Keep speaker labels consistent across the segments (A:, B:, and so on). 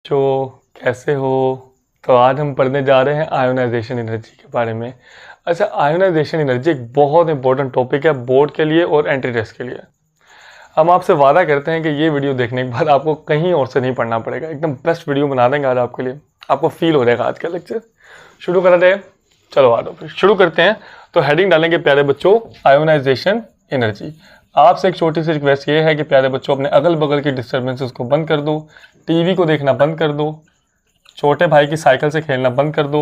A: बच्चों, कैसे हो? तो आज हम पढ़ने जा रहे हैं आयोनाइजेशन एनर्जी के बारे में। अच्छा, आयोनाइजेशन एनर्जी एक बहुत इंपॉर्टेंट टॉपिक है बोर्ड के लिए और एंट्री टेस्ट के लिए। हम आपसे वादा करते हैं कि ये वीडियो देखने के बाद आपको कहीं और से नहीं पढ़ना पड़ेगा। एकदम बेस्ट वीडियो बना देंगे आज आपके लिए, आपको फील हो जाएगा आज का लेक्चर। शुरू कर रहे हैं, चलो आ जाओ फिर शुरू करते हैं। तो हेडिंग डालेंगे प्यारे बच्चों, आयोनाइजेशन एनर्जी। आपसे एक छोटी सी रिक्वेस्ट ये है कि प्यारे बच्चों अपने अगल बगल की डिस्टर्बेंसेस को बंद कर दो, टीवी को देखना बंद कर दो, छोटे भाई की साइकिल से खेलना बंद कर दो।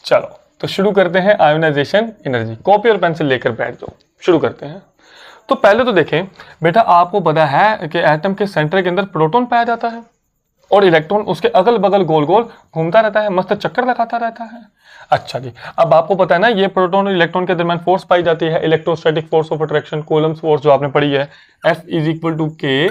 A: चलो तो शुरू करते हैं आयोनाइजेशन एनर्जी। कॉपी और पेंसिल लेकर बैठ जाओ, शुरू करते हैं। तो पहले तो देखें बेटा, आपको पता है कि एटम के सेंटर के अंदर प्रोटॉन पाया जाता है और इलेक्ट्रॉन उसके अगल बगल गोल गोल घूमता रहता है, मस्त चक्कर लगाता रहता है। अच्छा जी, अब आपको पता है ना ये प्रोटॉन और इलेक्ट्रॉन के दरमियान फोर्स पाई जाती है, electrostatic force of attraction, Coulomb's force जो आपने पढ़ी है, F = K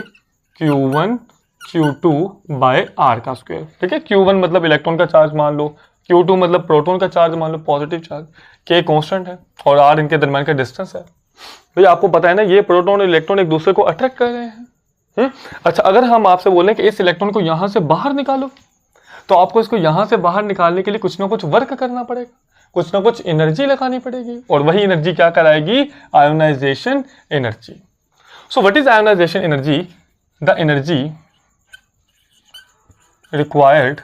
A: Q1 Q2 by R का स्क्वायर। ठीक है, Q1 मतलब इलेक्ट्रॉन का चार्ज मान लो, Q2 मतलब प्रोटॉन का चार्ज मान लो, पॉजिटिव चार्ज, K कांस्टेंट है और R इनके दरमियान का डिस्टेंस है। भाई आपको पता है ना ये प्रोटॉन और इलेक्ट्रॉन एक दूसरे को अट्रैक्ट कर रहे हैं। अच्छा, अगर हम आपसे बोलें कि इस इलेक्ट्रॉन को यहां से बाहर निकालो, तो आपको इसको यहां से बाहर निकालने के लिए कुछ ना कुछ वर्क करना पड़ेगा, कुछ ना कुछ एनर्जी लगानी पड़ेगी, और वही एनर्जी क्या कराएगी? Ionization energy. So what is ionization energy? The energy required,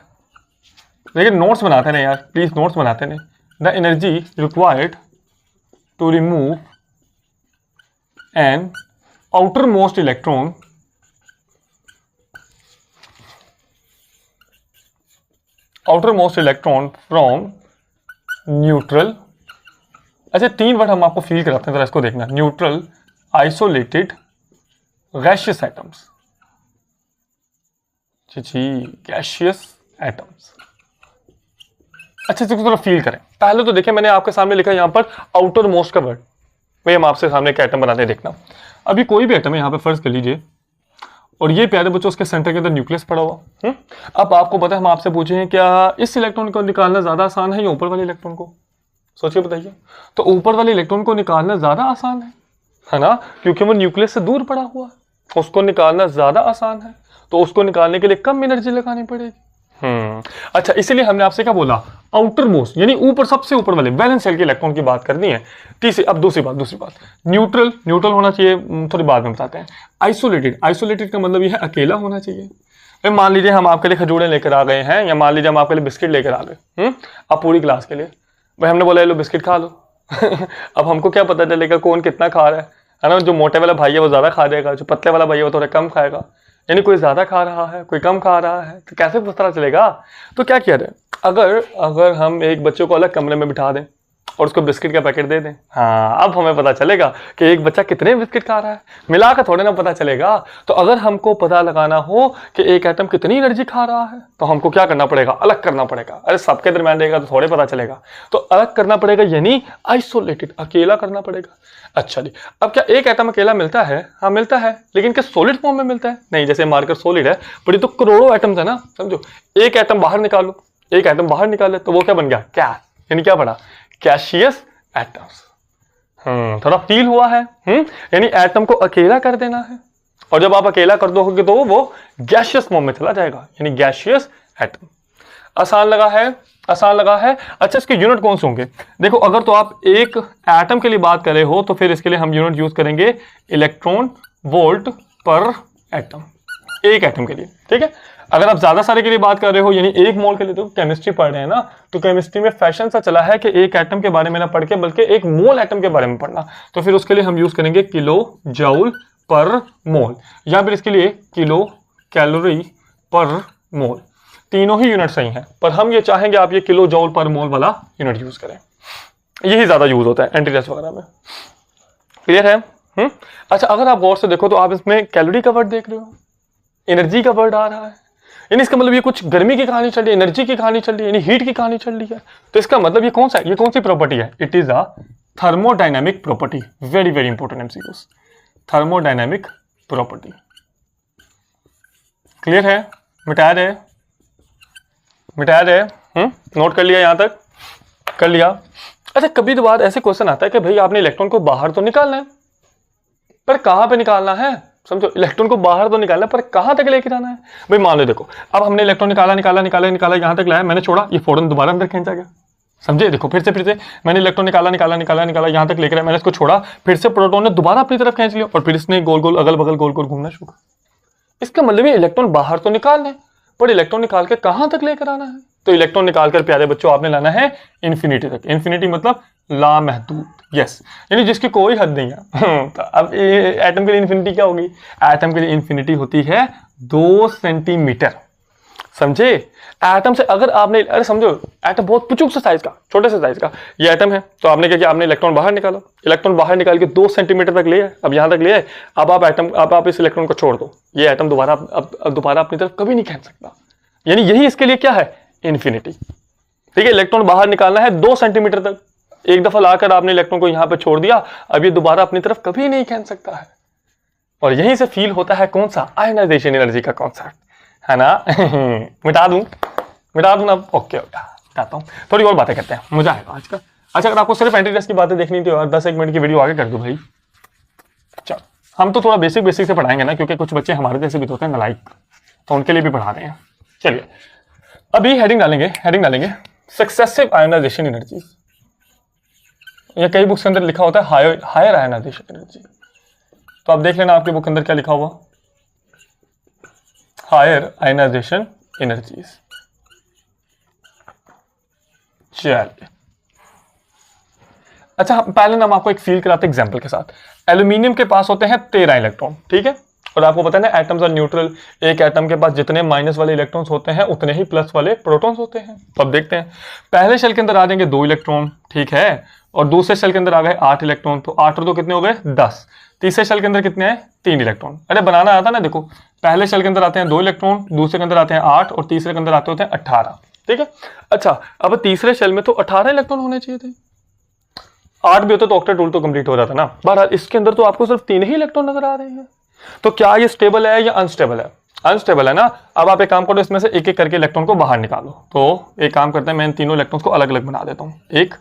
A: लेकिन नोट्स बनाते नहीं यार, प्लीज नोट्स बनाते नहीं। The energy required to remove an outermost electron from neutral. अच्छा, तीन वर्ड हम आपको फील कराते हैं, जरा इसको देखना। Neutral isolated gaseous atoms. जी, गैशियस एटम्स। अच्छा, इसको थोड़ा फील करें। पहले तो देखें, मैंने आपके सामने लिखा यहां पर आउटर मोस्ट का वर्ड। भाई हम आपसे सामने एक एटम बनाते हैं, देखना। अभी कोई भी एटम है, यहां पे फर्ज कर लीजिए, और ये प्यारे बच्चों उसके सेंटर के अंदर न्यूक्लियस पड़ा हुआ। अब आपको पता है, हम आपसे पूछे क्या इस इलेक्ट्रॉन को निकालना ज्यादा आसान है या ऊपर वाले इलेक्ट्रॉन को? सोचिए, बताइए। तो ऊपर वाले इलेक्ट्रॉन को निकालना ज्यादा आसान है ना, क्योंकि वो न्यूक्लियस से दूर पड़ा हुआ है। उसको निकालना ज्यादा आसान है, तो उसको निकालने के लिए कम एनर्जी लगानी पड़ेगी। अच्छा, इसीलिए हमने आपसे क्या बोला? आउटर मोस्ट, यानी ऊपर, सबसे ऊपर वाले वैलेंस शेल के इलेक्ट्रॉन की बात करनी है। तीसरी, अब दूसरी बात, न्यूट्रल होना चाहिए, थोड़ी बाद में बताते हैं। आइसोलेटेड का मतलब यह है अकेला होना चाहिए। मान लीजिए हम आपके लिए खजूरें लेकर आ गए हैं, या मान लीजिए हम आपके लिए बिस्किट लेकर आ गए, अब पूरी क्लास के लिए। भाई हमने बोला लो बिस्किट खा लो। अब हमको क्या पता चलेगा कौन कितना खा रहा है ना? जो मोटे वाला भाई है वो ज्यादा खा जाएगा, जो पतले वाला भाई है वो थोड़ा कम खाएगा। यानी कोई ज्यादा खा रहा है, कोई कम खा रहा है, तो कैसे पता चलेगा? तो क्या किया जाए, अगर हम एक बच्चे को अलग कमरे में बिठा दें और उसको बिस्किट का पैकेट दे दें, हाँ, अब हमें पता चलेगा कि एक बच्चा कितने बिस्किट खा रहा है। मिलाकर थोड़े ना पता चलेगा। तो अगर हमको पता लगाना हो कि एक एटम कितनी एनर्जी खा रहा है, तो हमको क्या करना पड़ेगा? अलग करना पड़ेगा। अरे सबके दरमियान रहेगा तो थोड़े पता चलेगा, तो अलग करना पड़ेगा, यानी आइसोलेटेड, अकेला करना पड़ेगा। अच्छा जी, अब क्या एक एटम अकेला मिलता है? हाँ मिलता है, लेकिन क्या सॉलिड फॉर्म में मिलता है? नहीं। जैसे मार्कर सॉलिड है, पर ये तो करोड़ों एटम्स है ना, समझो। एक एटम बाहर निकालो, एक एटम बाहर निकाले तो वो क्या बन गया? गैस, यानी क्या पड़ा? Gaseous atoms. थोड़ा फील हुआ है? यानी एटम को अकेला कर देना है, और जब आप अकेला कर दोगे तो वो गैसियस फॉर्म में चला जाएगा, यानी गैसियस एटम। आसान लगा है? अच्छा, इसके यूनिट कौन से होंगे? देखो, अगर तो आप एक एटम के लिए बात कर रहे हो तो फिर इसके लिए हम यूनिट यूज करेंगे इलेक्ट्रॉन वोल्ट पर एटम, एक एटम के लिए। ठीक है, अगर आप ज्यादा सारे के लिए बात कर रहे हो, यानी एक मोल के लिए, तो केमिस्ट्री पढ़ रहे हैं ना, तो केमिस्ट्री में फैशन सा चला है कि एक एटम के बारे में ना पढ़ के बल्कि एक मोल एटम के बारे में पढ़ना। तो फिर उसके लिए हम यूज करेंगे किलो जूल पर मोल, या फिर इसके लिए किलो कैलोरी पर मोल। तीनों ही यूनिट सही हैं, पर हम ये चाहेंगे आप ये किलो जूल पर मोल वाला यूनिट यूज करें, यही ज्यादा यूज होता है एंटी टेस्ट वगैरह में। क्लियर है? अच्छा, अगर आप गौर से देखो तो आप इसमें कैलोरी का वर्ड देख रहे हो, एनर्जी का वर्ड आ रहा है, यानी इसका मतलब ये कुछ गर्मी की कहानी चल रही है, एनर्जी की कहानी चल रही है, यानी हीट की कहानी चल रही है। तो इसका मतलब ये कौन सा है? ये कौन सी प्रॉपर्टी है? It is a thermodynamic property. Very very important MCQs, thermodynamic property. Clear है? मिटाया रहे? नोट कर लिया? यहां तक कर लिया? अच्छा, कभी तो बात ऐसे क्वेश्चन आता है कि भाई आपने इलेक्ट्रॉन को बाहर तो निकालना है, पर कहां पे निकालना है? समझो, इलेक्ट्रॉन को बाहर तो निकालना पर कहां तक लेके जाना है भाई। मान लो देखो, अब हमने इलेक्ट्रॉन निकाला निकाला निकाला निकाला यहां तक लाया, मैंने छोड़ा, ये फौरन दोबारा अंदर खींचा गया। समझे, देखो फिर से मैंने इलेक्ट्रॉन निकाला निकाला निकाला निकाला यहां तक लेकर आया, मैंने इसको छोड़ा, फिर से प्रोटॉन ने दोबारा अपनी तरफ खींच लिया और फिर इसने गोल गोल अगल बगल गोल गोल घूमना शुरू। इसका मतलब है इलेक्ट्रॉन बाहर तो निकाल लें, पर इलेक्ट्रॉन निकाल के कहां तक लेकर आना है। तो इलेक्ट्रॉन निकालकर प्यारे बच्चों आपने लाना है इन्फिनिटी तक। इन्फिनिटी मतलब लामहदूद, यस, यानी जिसकी कोई हद नहीं है। तो अब एटम के लिए इन्फिनिटी क्या होगी? एटम के लिए इन्फिनिटी होती है 2 सेंटीमीटर। समझे, एटम से अगर आपने, अरे समझो एटम बहुत पुचुक से साइज का, छोटे से साइज का ये एटम है, तो आपने क्या किया, आपने इलेक्ट्रॉन बाहर निकाला, इलेक्ट्रॉन बाहर निकाल के 2 सेंटीमीटर तक ले आए, अब यहां तक ले आए, अब आप इस इलेक्ट्रॉन को छोड़ दो, ये एटम दोबारा दोबारा अपनी तरफ कभी नहीं खींच सकता। यानी यही इसके लिए क्या है, इन्फिनिटी। ठीक है, इलेक्ट्रॉन बाहर निकालना है 2 सेंटीमीटर तक, एक दफा लाकर आपने इलेक्ट्रॉन को यहां पर छोड़ दिया, अब ये दोबारा अपनी तरफ कभी नहीं खींच सकता है। और यहीं से फील होता है कौन सा, आयनाइजेशन एनर्जी का कॉन्सेप्ट, है ना। मिटा दूं ना, ओके बताता हूँ, थोड़ी और बातें करते हैं, मजा आएगा आज का। अच्छा, अगर आपको सिर्फ एंटीट्रस्ट की बातें देखनी थी और 10-1 मिनट की वीडियो आगे कर दो भाई। चलो, हम तो थोड़ा बेसिक से पढ़ाएंगे ना, क्योंकि कुछ बच्चे हमारे जैसे भी होते हैं नालायक, तो उनके लिए भी पढ़ा रहे हैं। चलिए, अभी हेडिंग डालेंगे सक्सेसिव आयोनाइजेशन एनर्जी। या कई बुक्स के अंदर लिखा होता है हायर आयोनाइजेशन एनर्जी, तो आप देख लेना आपकी बुक के अंदर क्या लिखा हुआ, हायर आयोनाइजेशन एनर्जीज। चलिए, अच्छा पहले हम आपको एक फील कराते हैं एग्जांपल के साथ। एल्यूमिनियम के पास होते हैं 13 इलेक्ट्रॉन, ठीक है, और आपको पता है ना एटम्स और न्यूट्रल, एक एटम के पास जितने माइनस वाले इलेक्ट्रॉन्स होते हैं उतने ही प्लस वाले प्रोटॉन्स होते हैं। तो अब देखते हैं, पहले शेल के अंदर आ जाएंगे 2 इलेक्ट्रॉन, ठीक है, और दूसरे शेल के अंदर आ गए 8 इलेक्ट्रॉन, तो 8 और 2 कितने हो गए 10। तीसरे शेल के अंदर कितने हैं 3 इलेक्ट्रॉन। अरे बनाना आता ना, देखो पहले शेल के अंदर आते हैं 2 इलेक्ट्रॉन, दूसरे के अंदर आते हैं 8 और तीसरे के अंदर आते होते हैं 18, ठीक है। अच्छा, अब तीसरे शेल में तो 18 इलेक्ट्रॉन होने चाहिए थे, 8 भी होते तो ऑक्टेट रूल तो कंप्लीट हो जाता ना। बहरहाल इसके अंदर तो आपको सिर्फ 3 ही इलेक्ट्रॉन नजर आ रहे हैं, तो क्या ये स्टेबल है या अनस्टेबल है? अनस्टेबल है ना। अब आप एक काम करो, इसमें से एक एक करके इलेक्ट्रॉन को बाहर निकालो। तो एक काम करते हैं, मैं इन तीनों इलेक्ट्रॉन्स को अलग अलग बना देता हूँ, 1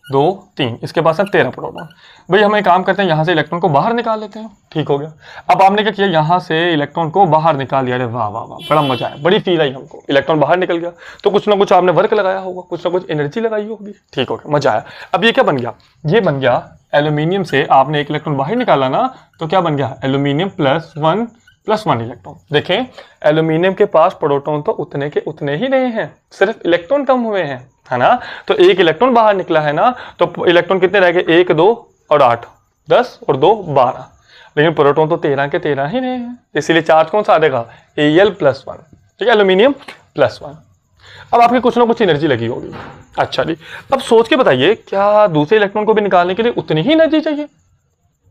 A: 2 3, इसके पास है 13 प्रोटॉन। भाई हम एक काम करते हैं, यहाँ से इलेक्ट्रॉन को बाहर निकाल लेते हैं, ठीक हो गया। अब आपने क्या किया, यहाँ से इलेक्ट्रॉन को बाहर निकाल लिया, अरे वाह वाह वाह, बड़ा मजा आया, बड़ी फील आई हमको, इलेक्ट्रॉन बाहर निकल गया, तो कुछ ना कुछ आपने वर्क लगाया होगा, कुछ ना कुछ एनर्जी लगाई होगी, ठीक हो गया, मजा आया। अब ये क्या बन गया, ये बन गया एल्यूमिनियम से आपने एक इलेक्ट्रॉन बाहर निकाला ना, तो क्या बन गया, एल्यूमिनियम +1 इलेक्ट्रॉन। देखें, एल्यूमिनियम के पास प्रोटॉन तो उतने के उतने ही रहे हैं, सिर्फ इलेक्ट्रॉन कम हुए हैं, है ना। तो एक इलेक्ट्रॉन बाहर निकला है ना, तो इलेक्ट्रॉन कितने रह गए, 1 2 और 8, 10 और 2 12, लेकिन प्रोटॉन तो 13 के 13 ही रहे हैं, इसीलिए चार्ज कौन सा आ जाएगा, Al+1, ठीक है, एल्यूमिनियम +1। अब आपकी कुछ ना कुछ एनर्जी लगी होगी। अच्छा जी, अब सोच के बताइए, क्या दूसरे इलेक्ट्रॉन को भी निकालने के लिए उतनी ही एनर्जी चाहिए?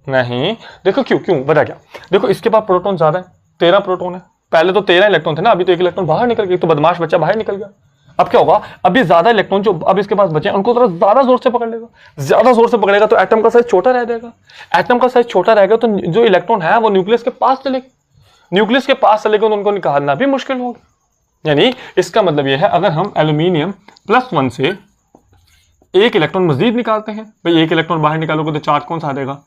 A: नहीं, देखो क्यों बता क्या, देखो इसके पास प्रोटॉन ज्यादा है, 13 प्रोटॉन है, पहले तो 13 इलेक्ट्रॉन थे ना, अभी तो एक इलेक्ट्रॉन बाहर निकल गया, तो बदमाश बच्चा बाहर निकल गया। अब क्या होगा, अभी ज्यादा इलेक्ट्रॉन जो अब इसके पास बचे उनको थोड़ा ज्यादा जोर से पकड़ लेगा, ज्यादा जोर से पकड़ेगा तो एटम का साइज छोटा रह जाएगा, एटम का साइज छोटा रहेगा तो जो इलेक्ट्रॉन है वो न्यूक्लियस के पास चलेगा, न्यूक्लियस के पास चलेगा तो उनको निकालना भी मुश्किल होगा। यानी इसका मतलब यह है, अगर हम एल्यूमिनियम +1 से एक इलेक्ट्रॉन मजीद निकालते हैं, भाई एक इलेक्ट्रॉन बाहर निकालोगे तो चार्ज कौन सा आ जाएगा,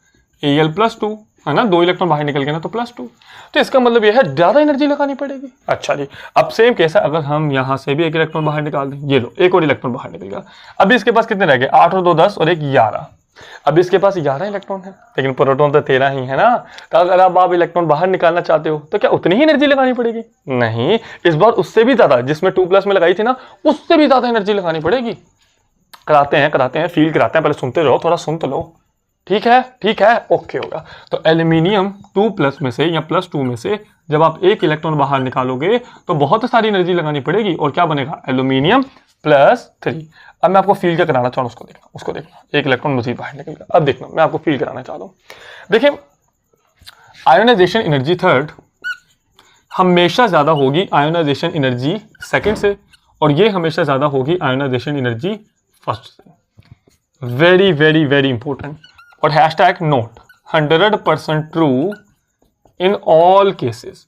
A: Al+2, है ना, 2 इलेक्ट्रॉन बाहर निकल गए ना तो +2, तो इसका मतलब यह है ज्यादा एनर्जी लगानी पड़ेगी। अच्छा जी, अब सेम केस है, अगर हम यहां से भी एक इलेक्ट्रॉन बाहर निकाल दें, ये लो एक और इलेक्ट्रॉन बाहर निकल गया, अभी इसके पास कितने रह गए, 8 और 2 10 और 1 11, अब इसके पास 11 इलेक्ट्रॉन है, लेकिन प्रोटॉन तो 13 ही है ना। तो अगर अब आप इलेक्ट्रॉन बाहर निकालना चाहते हो तो क्या उतनी ही एनर्जी लगानी पड़ेगी? नहीं, इस बार उससे भी ज्यादा, जिसमें 2+ में लगाई थी ना, उससे भी ज्यादा एनर्जी लगानी पड़ेगी। कराते हैं, फील कराते हैं, पहले सुनते रहो, थोड़ा सुन तो लो, ठीक है, ओके होगा। तो एल्यूमिनियम 2+ में से या +2 में से जब आप एक इलेक्ट्रॉन बाहर निकालोगे तो बहुत सारी एनर्जी लगानी पड़ेगी, और क्या बनेगा, एल्यूमिनियम +3। अब मैं आपको फील क्या कराना चाह रहा हूँ, उसको देखना, एक इलेक्ट्रॉन मजीद बाहर निकल गया। अब देखना, मैं आपको फील कराना चाहता हूँ। देखिए, आयोनाइजेशन एनर्जी थर्ड हमेशा ज्यादा होगी आयोनाइजेशन एनर्जी सेकंड से, और ये हमेशा ज्यादा होगी आयोनाइजेशन एनर्जी फर्स्ट से। वेरी वेरी वेरी इंपॉर्टेंट, और #note 100% true in all cases.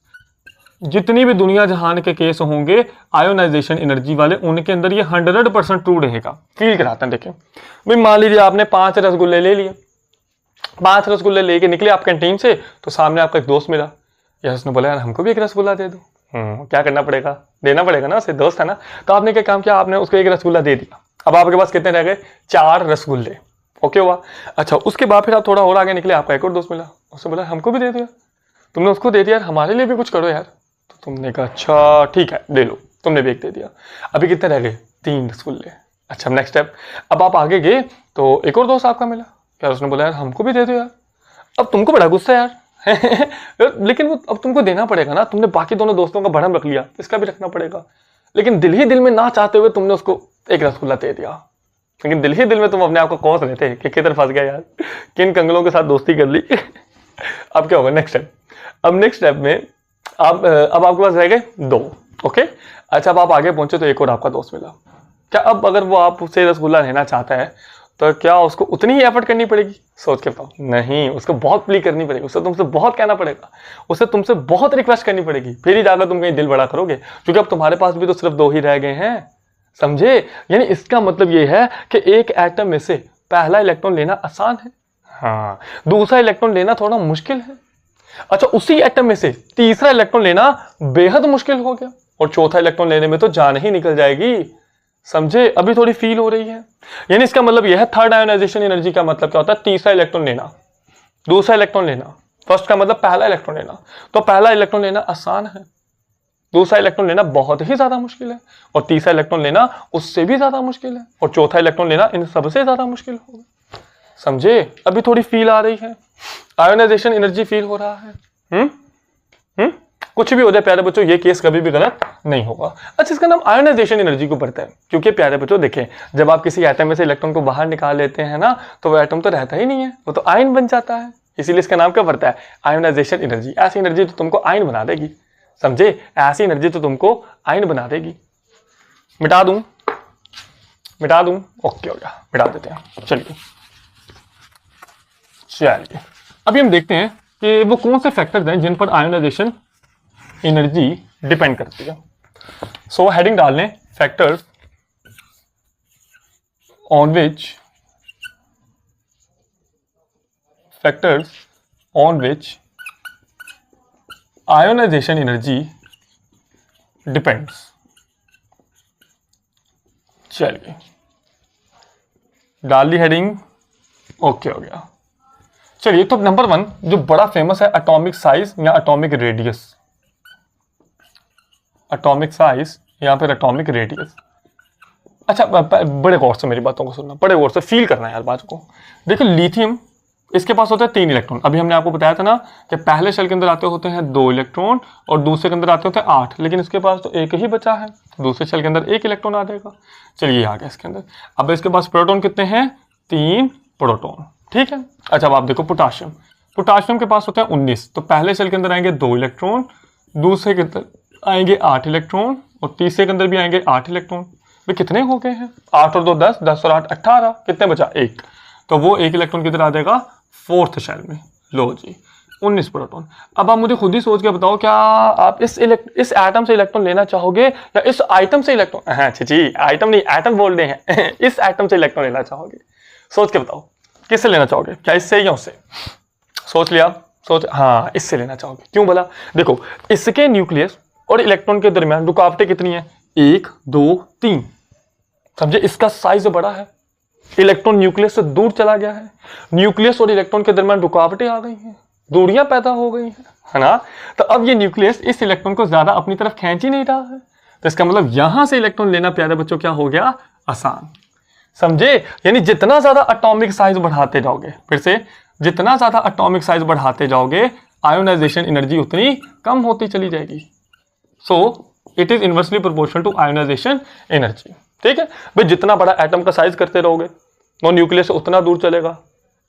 A: जितनी भी दुनिया जहान के केस होंगे आयोनाइजेशन एनर्जी वाले, उनके अंदर ये 100% ट्रू रहेगा। फील कराते हैं, देखें भाई, मान लीजिए आपने 5 रसगुल्ले ले लिए, 5 रसगुल्ले लेके निकले आप कैंटीन से, तो सामने आपका एक दोस्त मिला। यार उसने बोला यार हमको भी एक रसगुल्ला दे दो। क्या करना पड़ेगा, देना पड़ेगा ना, उसे दोस्त है ना। तो आपने क्या काम किया, आपने उसको एक रसगुल्ला दे दिया। अब आपके पास कितने रह गए, 4 रसगुल्ले। ओके हुआ। अच्छा उसके बाद फिर आप थोड़ा और आगे निकले, आपका एक और दोस्त मिला, उसने बोला हमको भी दे दिया। तुमने उसको दे दिया, यार हमारे लिए भी कुछ करो यार। तो तुमने कहा अच्छा ठीक है दे लो, तुमने भी एक दे दिया। अभी कितने रह गए, 3 रसगुल्ले। अच्छा नेक्स्ट स्टेप, अब आप आगे गए तो एक और दोस्त आपका मिला। यार उसने बोला यार हमको भी दे दो यार। अब तुमको बड़ा गुस्सा यार लेकिन वो अब तुमको देना पड़ेगा ना, तुमने बाकी दोनों दोस्तों का भरम रख लिया, इसका भी रखना पड़ेगा। लेकिन दिल ही दिल में ना चाहते हुए तुमने उसको एक रसगुल्ला दे दिया। लेकिन दिल ही दिल में तुम अपने आप को कोस रहे थे कि किधर फंस गया यार, किन कंगलों के साथ दोस्ती कर ली अब क्या होगा नेक्स्ट स्टेप, अब नेक्स्ट स्टेप में अब आपके पास रह गए 2। ओके अच्छा अब आप आगे पहुंचे तो एक और आपका दोस्त मिला। क्या अब अगर वो आपसे रसगुल्ला लेना चाहता है तो क्या उसको उतनी ही एफर्ट करनी पड़ेगी, सोच के बताओ। नहीं, उसको बहुत प्ली करनी पड़ेगी, उससे तुमसे बहुत कहना पड़ेगा, उससे तुमसे बहुत रिक्वेस्ट करनी पड़ेगी, फिर ही जाकर तुम कहीं दिल बड़ा करोगे। क्योंकि अब तुम्हारे पास भी तो सिर्फ 2 ही रह गए हैं, समझे। यानी इसका मतलब ये है कि एक एटम में से पहला इलेक्ट्रॉन लेना आसान है, हाँ, दूसरा इलेक्ट्रॉन लेना थोड़ा मुश्किल है। अच्छा उसी एटम में से तीसरा इलेक्ट्रॉन लेना बेहद मुश्किल हो गया, और चौथा इलेक्ट्रॉन लेने में तो जान ही निकल जाएगी, समझे। अभी थोड़ी फील हो रही है। यानी इसका मतलब यह है, थर्ड आयोनाइजेशन एनर्जी का मतलब क्या होता है, तीसरा इलेक्ट्रॉन लेना, दूसरा इलेक्ट्रॉन लेना। फर्स्ट का मतलब पहला इलेक्ट्रॉन लेना, तो पहला इलेक्ट्रॉन लेना आसान है, दूसरा इलेक्ट्रॉन लेना बहुत ही ज्यादा मुश्किल है, और तीसरा इलेक्ट्रॉन लेना उससे भी ज्यादा मुश्किल है, और चौथा इलेक्ट्रॉन लेना इन सबसे ज्यादा मुश्किल होगा, समझे। अभी थोड़ी फील आ रही है, आयोनाइजेशन एनर्जी फील हो रहा है। कुछ भी हो जाए प्यारे बच्चों, ये केस कभी भी गलत नहीं होगा। अच्छा इसका नाम आयोनाइजेशन एनर्जी को पड़ता है क्योंकि प्यारे बच्चों देखें, जब आप किसी एटम में से इलेक्ट्रॉन को बाहर निकाल लेते हैं ना, तो वो एटम तो रहता ही नहीं है, वो तो आयन बन जाता है। इसीलिए इसका नाम क्या पड़ता है, आयोनाइजेशन एनर्जी। ऐसी एनर्जी तो तुमको आयन बना देगी, समझे, ऐसी एनर्जी तो तुमको आयन बना देगी। मिटा दूं, ओके हो गया, मिटा देते हैं। चलिए अभी हम देखते हैं कि वो कौन से फैक्टर्स हैं जिन पर आयोनाइजेशन एनर्जी डिपेंड करती है। सो हेडिंग डाल लें, factors on which ionization energy depends. चलिए डाल दी हेडिंग, ओके हो गया। चलिए तो नंबर 1 जो बड़ा फेमस है, एटॉमिक साइज या एटॉमिक रेडियस। एटॉमिक साइज या फिर एटॉमिक रेडियस। अच्छा बड़े गौर से मेरी बातों को सुनना, बड़े गौर से फील करना है यार बात को। देखो लिथियम, इसके पास होता है 3 इलेक्ट्रॉन। अभी हमने आपको बताया था ना कि पहले शेल के अंदर आते होते हैं 2 इलेक्ट्रॉन और दूसरे के अंदर आते होते हैं 8, लेकिन इसके पास तो एक ही बचा है, दूसरे शेल के अंदर 1 इलेक्ट्रॉन आ जाएगा। चलिए आ गया इसके अंदर। अब इसके पास प्रोटॉन कितने हैं, 3 प्रोटॉन, ठीक है। अच्छा अब आप देखो पोटाशियम के पास होते हैं 19, तो पहले शेल के अंदर आएंगे 2 इलेक्ट्रॉन, दूसरे के अंदर आएंगे 8 इलेक्ट्रॉन, और तीसरे के अंदर भी आएंगे 8 इलेक्ट्रॉन। वे कितने हो गए हैं, 8 और 2 10, 10 और 8 18, कितने बचा 1, तो वो 1 इलेक्ट्रॉन किधर आ जाएगा, 4th शेल में। लो जी 19 प्रोटॉन। अब आप मुझे खुद ही सोच के बताओ, क्या आप इस एटम से इलेक्ट्रॉन लेना चाहोगे या इस आइटम से इलेक्ट्रॉन, हाँ जी आइटम नहीं एटम बोल रहे हैं इस एटम से इलेक्ट्रॉन लेना चाहोगे, सोच के बताओ किससे लेना चाहोगे, क्या इससे या उससे। सोच लिया, हाँ इससे लेना चाहोगे। क्यों बोला, देखो इसके न्यूक्लियस और इलेक्ट्रॉन के दरमियान रुकावटें कितनी है, 1 2 3, समझे। इसका साइज बड़ा है, इलेक्ट्रॉन न्यूक्लियस से दूर चला गया है, न्यूक्लियस और इलेक्ट्रॉन के दरमियान रुकावटें आ गई हैं, दूरियां पैदा हो गई हैं, है ना। तो अब ये न्यूक्लियस इस इलेक्ट्रॉन को ज्यादा अपनी तरफ खींच ही नहीं रहा है, तो इसका मतलब यहां से इलेक्ट्रॉन लेना प्यारे बच्चों क्या हो गया, आसान, समझे। यानी जितना ज्यादा एटॉमिक साइज बढ़ाते जाओगे, फिर से जितना ज्यादा एटॉमिक साइज बढ़ाते जाओगे, आयोनाइजेशन एनर्जी उतनी कम होती चली जाएगी। So it is inversely proportional to ionization energy, ठीक है भाई। जितना बड़ा एटम का साइज करते रहोगे, वो न्यूक्लियस से उतना दूर चलेगा,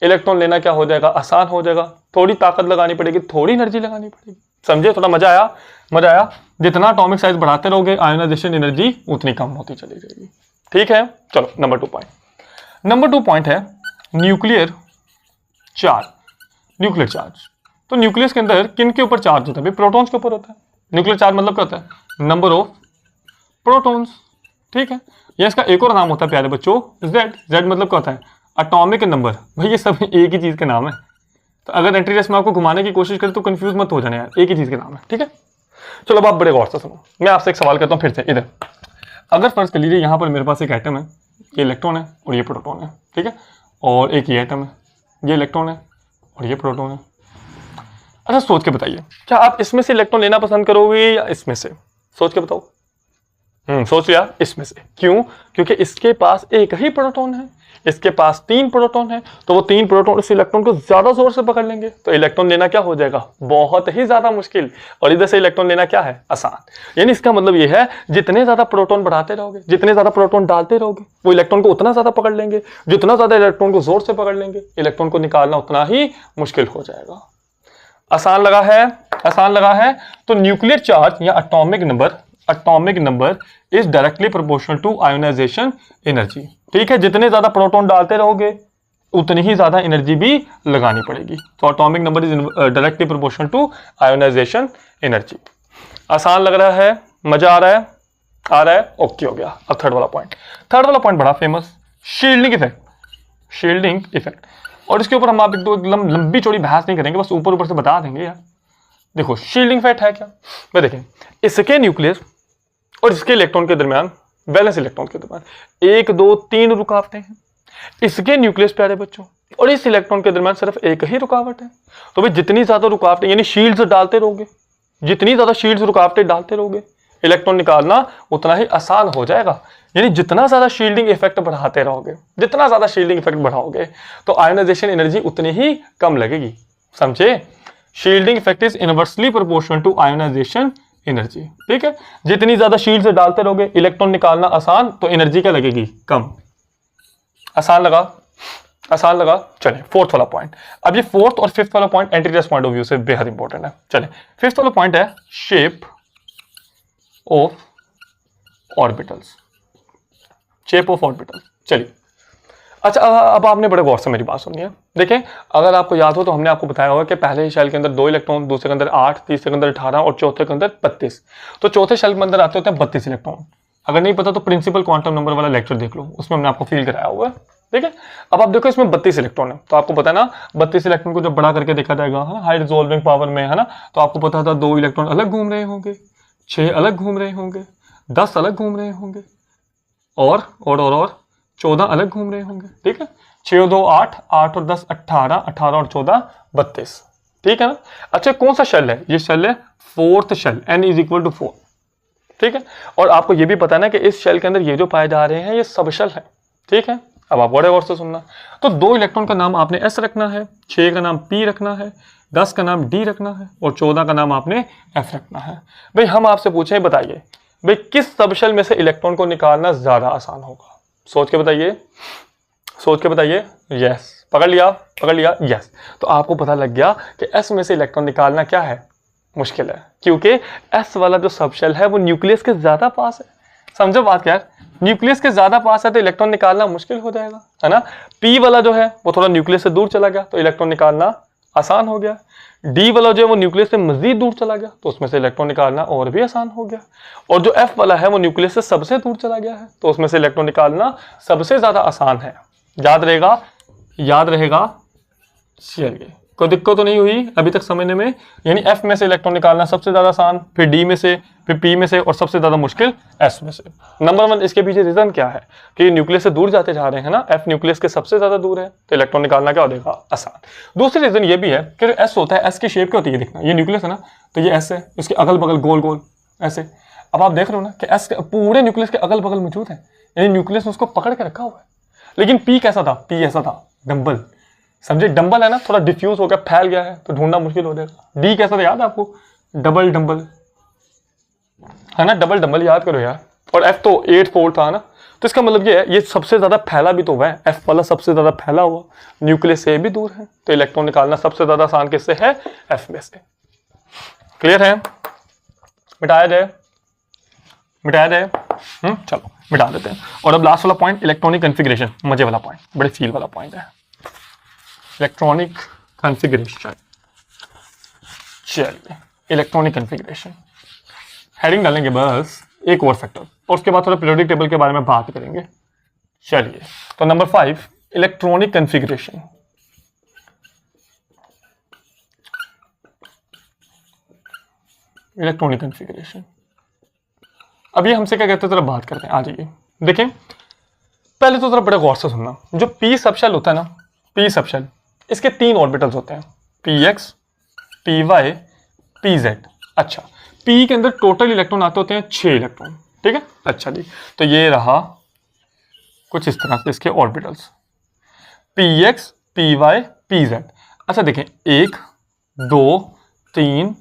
A: इलेक्ट्रॉन लेना क्या हो जाएगा, आसान हो जाएगा। थोड़ी ताकत लगानी पड़ेगी, थोड़ी एनर्जी लगानी पड़ेगी, समझे। थोड़ा मजा आया। जितना एटॉमिक साइज बढ़ाते रहोगे, आयोनाइजेशन एनर्जी उतनी कम होती चली जाएगी, ठीक है। चलो नंबर 2 पॉइंट है न्यूक्लियर चार्ज। तो न्यूक्लियस के अंदर किन के ऊपर चार्ज होता है, प्रोटॉन्स के ऊपर होता है। न्यूक्लियर चार्ज मतलब क्या होता है, नंबर ऑफ प्रोटॉन्स, ठीक है। या इसका एक और नाम होता है प्यारे बच्चों, Z मतलब क्या होता है, एटॉमिक नंबर। भाई ये सब एक ही चीज के नाम है, तो अगर एंट्री रेस में आपको घुमाने की कोशिश करें तो कंफ्यूज मत हो जाने यार, एक ही चीज के नाम है, ठीक है। चलो अब आप बड़े गौर से सुनो, मैं आपसे एक सवाल करता हूँ फिर से इधर। अगर फर्ज कर लीजिए यहाँ पर मेरे पास एक एटम है, ये इलेक्ट्रॉन है और ये प्रोटॉन है, ठीक है, और एक ये एटम है, ये इलेक्ट्रॉन है और ये प्रोटॉन है। अच्छा सोच के बताइए, क्या आप इसमें से इलेक्ट्रॉन लेना पसंद करोगे या इसमें से? सोच के बताओ। सोच लिया, इसमें से। क्यों? क्योंकि इसके पास एक ही प्रोटॉन है, इसके पास 3 प्रोटॉन है, तो वो 3 प्रोटॉन इस इलेक्ट्रॉन को ज्यादा जोर से पकड़ लेंगे, तो इलेक्ट्रॉन लेना क्या हो जाएगा? बहुत ही ज्यादा मुश्किल। और इधर से इलेक्ट्रॉन लेना क्या है? आसान। यानी इसका मतलब ये है, जितने ज्यादा प्रोटॉन बढ़ाते रहोगे, जितने ज्यादा प्रोटॉन डालते रहोगे, वो इलेक्ट्रॉन को उतना ज्यादा पकड़ लेंगे। जितना ज्यादा इलेक्ट्रॉन को जोर से पकड़ लेंगे, इलेक्ट्रॉन को निकालना उतना ही मुश्किल हो जाएगा। आसान लगा है? आसान लगा है। तो न्यूक्लियर चार्ज या atomic number is directly proportional to ionization energy. ठीक है, जितने ज्यादा प्रोटॉन डालते रहोगे उतनी ही ज्यादा एनर्जी भी लगानी पड़ेगी। तो atomic number is directly proportional to ionization energy. आसान लग रहा है? मजा आ रहा है? आ रहा है? ओके हो गया। अब थर्ड वाला पॉइंट बड़ा फेमस, शील्डिंग इफेक्ट। और इसके ऊपर हम आप एक दो लंबी चौड़ी बहस नहीं करेंगे, बस ऊपर से बता देंगे यार। देखो शील्डिंग इफेक्ट है क्या? मैं देखें, इसके न्यूक्लियस और इसके इलेक्ट्रॉन के दरमियान, वैलेंस इलेक्ट्रॉन के दरमियान 1 2 3 रुकावटें हैं। इसके न्यूक्लियस प्यारे बच्चों और इस इलेक्ट्रॉन के दरमियान सिर्फ एक ही रुकावट है। तो भाई जितनी ज्यादा रुकावटें यानी शील्ड्स डालते रहोगे, जितनी ज्यादा शील्ड्स रुकावटें डालते रहोगे, इलेक्ट्रॉन निकालना उतना ही आसान हो जाएगा। यानी जितना ज्यादा शील्डिंग इफेक्ट बढ़ाते रहोगे, जितना ज्यादा शील्डिंग इफेक्ट बढ़ाओगे, तो आयोनाइजेशन एनर्जी उतनी ही कम लगेगी। समझे? Shielding effect is inversely proportional to ionization energy. ठीक है, जितनी ज्यादा शील्ड से डालते रहोगे, इलेक्ट्रॉन निकालना आसान, तो एनर्जी क्या लगेगी? कम। आसान लगा? आसान लगा। चलिए फोर्थ वाला पॉइंट। अब ये फोर्थ और फिफ्थ वाला point entrance point of view से बेहद इंपॉर्टेंट है। चलिए फिफ्थ वाला पॉइंट है shape of orbitals. Shape of orbital. चलिए अच्छा, अब आपने बड़े गौर से मेरी बात सुनी है। देखें, अगर आपको याद हो तो हमने आपको बताया होगा कि पहले शेल के अंदर 2 इलेक्ट्रॉन, दूसरे के अंदर 8, तीसरे के अंदर 18 और चौथे के अंदर 32। तो चौथे शेल के अंदर आते होते हैं 32 इलेक्ट्रॉन। अगर नहीं पता तो प्रिंसिपल क्वांटम नंबर वाला लेक्चर देख लो, उसमें हमने आपको फील कराया हुआ है। ठीक है, अब आप देखो इसमें 32 इलेक्ट्रॉन है, तो आपको पता है ना 32 इलेक्ट्रॉन को जब बड़ा करके देखा जाएगा, है ना, हाई रिजॉल्विंग पावर में, है ना, तो आपको पता था 2 इलेक्ट्रॉन अलग घूम रहे होंगे, 6 अलग घूम रहे होंगे, 10 अलग घूम रहे होंगे और 14 अलग घूम रहे होंगे। ठीक है, 6 और 2 8, 8 और 10 18, 18 और 14 32। ठीक है ना। अच्छा कौन सा शेल है? ये शेल है fourth shell, n is equal to 4। ठीक है, और आपको ये भी पता है ना कि इस शेल के अंदर ये जो पाए जा रहे हैं ये सब शेल है। ठीक है, अब आप बड़े गौर से सुनना। तो 2 इलेक्ट्रॉन का नाम आपने s रखना है, 6 का नाम p रखना है, 10 का नाम d रखना है और 14 का नाम आपने f रखना है। भाई हम आपसे पूछे, बताइए भाई किस सब शेल में से इलेक्ट्रॉन को निकालना ज्यादा आसान होगा? सोच के बताइए, सोच के बताइए। यस, पकड़ लिया। यस, तो आपको पता लग गया कि एस में से इलेक्ट्रॉन निकालना क्या है? मुश्किल है, क्योंकि एस वाला जो सबशेल है वो न्यूक्लियस के ज्यादा पास है। समझो बात क्या है? न्यूक्लियस के ज्यादा पास है तो इलेक्ट्रॉन निकालना मुश्किल हो जाएगा, है ना। पी वाला जो है वो थोड़ा न्यूक्लियस से दूर चला गया तो इलेक्ट्रॉन निकालना आसान हो गया। डी वाला जो है वो न्यूक्लियस से मजीद दूर चला गया तो उसमें से इलेक्ट्रॉन निकालना और भी आसान हो गया। और जो एफ वाला है वो न्यूक्लियस से सबसे दूर चला गया है तो उसमें से इलेक्ट्रॉन निकालना सबसे ज्यादा आसान है। याद रहेगा। चलिए, कोई दिक्कत तो नहीं हुई अभी तक समझने में? यानी एफ में से इलेक्ट्रॉन निकालना सबसे ज्यादा आसान, फिर डी में से, फिर पी में से और सबसे ज्यादा मुश्किल एस में से। नंबर 1 इसके पीछे रीजन क्या है कि न्यूक्लियस से दूर जाते जा रहे हैं ना, एफ न्यूक्लियस के सबसे ज्यादा दूर है तो इलेक्ट्रॉन निकालना क्या हो जाएगा? आसान। दूसरी रीजन ये भी है कि जो एस होता है, एस की शेप क्या होती है? दिखना, ये न्यूक्लियस है ना, तो ये एस है, इसके अगल बगल गोल गोल ऐसे। अब आप देख रहे हो ना कि एस पूरे न्यूक्लियस के अगल बगल मौजूद है, यानी न्यूक्लियस ने उसको पकड़ के रखा हुआ है। लेकिन पी कैसा था? पी ऐसा था, डंबल। समझे, डंबल है ना, थोड़ा डिफ्यूज हो गया, फैल गया है तो ढूंढना मुश्किल हो जाएगा। डी कैसा था याद है आपको? डबल डंबल, है ना, डबल डंबल याद करो यार। और एफ तो 8 फोल्ड था ना, तो इसका मतलब ये है ये सबसे ज्यादा फैला भी तो हुआ है, एफ वाला सबसे ज्यादा फैला हुआ, न्यूक्लियस से भी दूर है तो इलेक्ट्रॉन निकालना सबसे ज्यादा आसान किससे है? एफ में से। क्लियर है? मिटाया जाए? चलो मिटा देते हैं। और अब लास्ट वाला पॉइंट, इलेक्ट्रॉनिक कॉन्फ़िगरेशन, मजे वाला पॉइंट, बड़े फील वाला पॉइंट है, इलेक्ट्रॉनिक कॉन्फ़िगरेशन। चलिए, इलेक्ट्रॉनिक कॉन्फ़िगरेशन हेडिंग डालेंगे बस, एक और फैक्टर और उसके बाद थोड़ा पीरियोडिक टेबल के बारे में बात करेंगे। चलिए, तो number 5 electronic configuration. Electronic configuration. अब ये हमसे क्या कहते हैं, जरा बात करते हैं। आ जाइए देखें, पहले तो जरा बड़ा गौर से सुनना। जो पी सबशेल होता है ना, पी सबशेल, इसके 3 ऑर्बिटल्स होते हैं, p x, p y, p z. अच्छा, पी के अंदर टोटल इलेक्ट्रॉन आते होते हैं 6 इलेक्ट्रॉन, ठीक है। अच्छा जी, तो ये रहा कुछ इस तरह से इसके orbitals, p x, p y, p z. अच्छा देखें, 1 2 3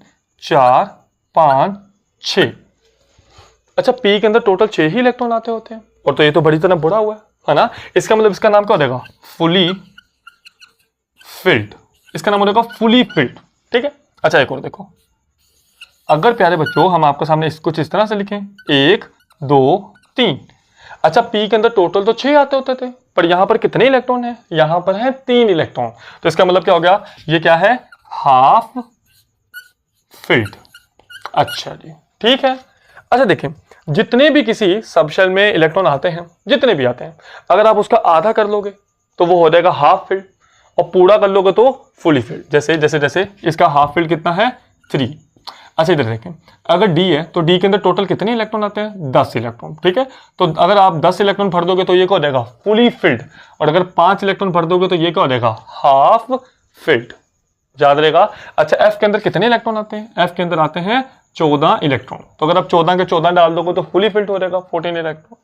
A: 4 5 6। अच्छा, पी के अंदर टोटल 6 ही इलेक्ट्रॉन आते होते हैं, और तो ये तो बड़ी तरह बुरा हुआ है ना। इसका मतलब इसका नाम क्या हो जाएगा, फुली फिल्ड। इसका नाम हो जाएगा फुली फिल्ड, ठीक है। अच्छा, एक और देखो, अगर प्यारे बच्चों हम आपके सामने कुछ इस तरह से लिखें 1 2 3। अच्छा, पी के अंदर टोटल तो 6 आते होते थे, पर यहां पर कितने इलेक्ट्रॉन है, यहां पर है 3 इलेक्ट्रॉन। तो इसका मतलब क्या हो गया, ये क्या है, हाफ फिल्ड। अच्छा जी, ठीक है। अच्छा देखें, जितने भी किसी सबशेल में इलेक्ट्रॉन आते हैं, जितने भी आते हैं, अगर आप उसका आधा कर लोगे तो वो हो जाएगा हाफ फील्ड, और पूरा कर लोगे तो फुली फील्ड। जैसे जैसे जैसे इसका हाफ फील्ड कितना है, 3। अच्छा इधर देखें, अगर डी है तो डी के अंदर टोटल कितने इलेक्ट्रॉन आते हैं, 10 इलेक्ट्रॉन, ठीक है। तो अगर आप 10 इलेक्ट्रॉन भर दोगे तो ये क्या हो जाएगा, फुली फील्ड, और अगर 5 इलेक्ट्रॉन भर दोगे तो ये क्या हो जाएगा, हाफ फील्ड। याद रहेगा। अच्छा, एफ के अंदर कितने इलेक्ट्रॉन आते हैं, एफ के अंदर आते हैं 14 इलेक्ट्रॉन। तो अगर आप 14 के 14 डाल दोगे तो फुली फिल्ड हो जाएगा, 14 इलेक्ट्रॉन।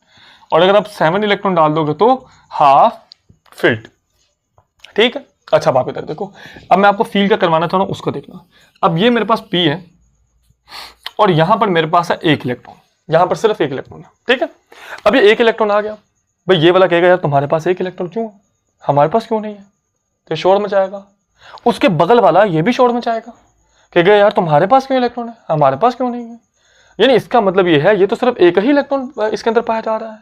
A: और अगर आप 7 इलेक्ट्रॉन डाल दोगे तो हाफ फिल्ड, ठीक है। अच्छा, आप इधर देखो, अब मैं आपको फील क्या करवाना चाह रहा हूं उसको देखना। अब ये मेरे पास पी है, और यहां पर मेरे पास है 1 इलेक्ट्रॉन, यहां पर सिर्फ 1 इलेक्ट्रॉन है, ठीक है। अब ये 1 इलेक्ट्रॉन आ गया, भाई ये वाला कहेगा यार तुम्हारे पास 1 इलेक्ट्रॉन क्यों है, हमारे पास क्यों नहीं है, तो शोर मचाएगा। उसके बगल वाला ये भी शोर मचाएगा, कहेगा यार तुम्हारे पास क्यों इलेक्ट्रॉन है, हमारे पास क्यों नहीं है। यानी इसका मतलब ये है, ये तो सिर्फ 1 ही इलेक्ट्रॉन इसके अंदर पाया जा रहा है।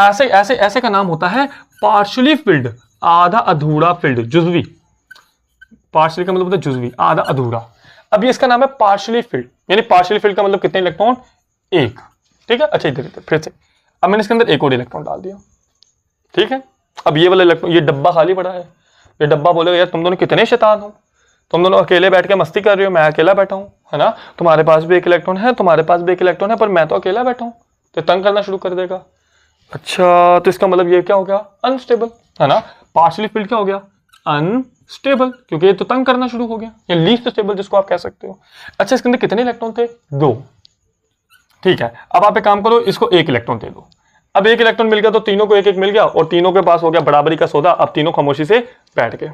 A: ऐसे ऐसे ऐसे का नाम होता है पार्शियली फिल्ड, आधा अधूरा फिल्ड, जुजवी। पार्शियली का मतलब होता है जुजवी, आधा अधूरा। अब ये इसका नाम है पार्शियली फिल्ड, यानी पार्शियली फिल्ड का मतलब कितने इलेक्ट्रॉन, 1, ठीक है। अच्छा इधर इधर फिर से, अब मैंने इसके अंदर 1 और इलेक्ट्रॉन डाल दिया, ठीक है। अब ये वाला इलेक्ट्रॉन, ये डब्बा खाली पड़ा है, ये डब्बा बोलेगा यार तुम दोनों कितने शैतान हो, तुम दोनों अकेले बैठ के मस्ती कर रहे हो, मैं अकेला बैठा हूं, है ना। तुम्हारे पास भी 1 इलेक्ट्रॉन है, तुम्हारे पास भी 1 इलेक्ट्रॉन है, पर मैं तो अकेला बैठा हूं, तो तंग करना शुरू कर देगा। अच्छा, तो इसका मतलब ये क्या हो गया, अनस्टेबल, है ना। पार्शियली फिल्ड क्या हो गया, अनस्टेबल, क्योंकि ये तो तंग करना शुरू हो गया, या लीस्ट स्टेबल जिसको आप कह सकते हो। अच्छा, इसके अंदर कितने इलेक्ट्रॉन थे, 2, ठीक है। अब आप एक काम करो, इसको 1 इलेक्ट्रॉन दे दो। अब 1 इलेक्ट्रॉन मिल गया तो तीनों को 1 1 मिल गया, और तीनों के पास हो गया बराबरी का सौदा। अब तीनों खामोशी से बैठ गए।